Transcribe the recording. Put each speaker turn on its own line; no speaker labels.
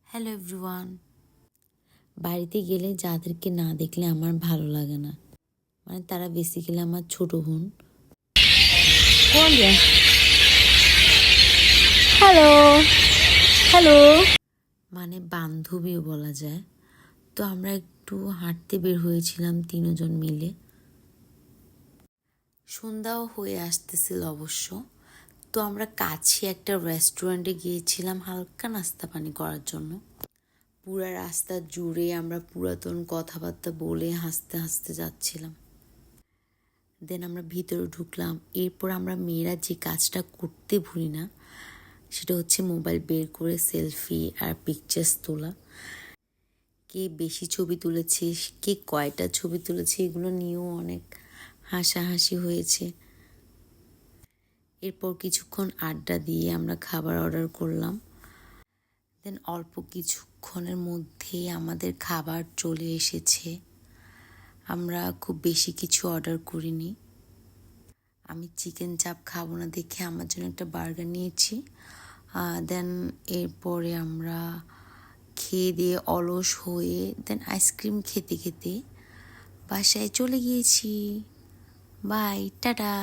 Hello everyone. বাড়িতে গেলে যাদেরকে না দেখলে আমার ভালো লাগে না, মানে তারা বেসিক্যালি আমার ছোট বোন।
হ্যালো হ্যালো
মানে বান্ধবীও বলা যায়। তো আমরা একটু হাঁটতে বের হয়েছিলাম তিনজন মিলে। সন্ধ্যাও হয়ে আসতেছিল অবশ্য। তো আমরা কাছে একটা রেস্টুরেন্টে গিয়েছিলাম হালকা নাস্তা পানি করার জন্য। পুরা রাস্তা জুড়ে আমরা পুরাতন কথাবার্তা বলে হাসতে হাসতে যাচ্ছিলাম। দেন আমরা ভিতরে ঢুকলাম। এরপর আমরা মেয়েরা যে কাজটা করতে ভুলি না, সেটা হচ্ছে মোবাইল বের করে সেলফি আর পিকচার্স তোলা। কে বেশি ছবি তুলেছে, কে কয়টা ছবি তুলেছে, এগুলো নিয়েও অনেক হাসাহাসি হয়েছে। এরপর কিছুক্ষণ আড্ডা দিয়ে আমরা খাবার অর্ডার করলাম। দেন অল্প কিছুক্ষণের মধ্যেই আমাদের খাবার চলে এসেছে। আমরা খুব বেশি কিছু অর্ডার করিনি। আমি চিকেন চাপ খাবো না দেখে আমার জন্য একটা বার্গার নিয়েছি। দেন এরপরে আমরা খেয়ে দিয়ে অলস হয়ে দেন আইসক্রিম খেতে খেতে বাসায় চলে গিয়েছি। Bye, tata.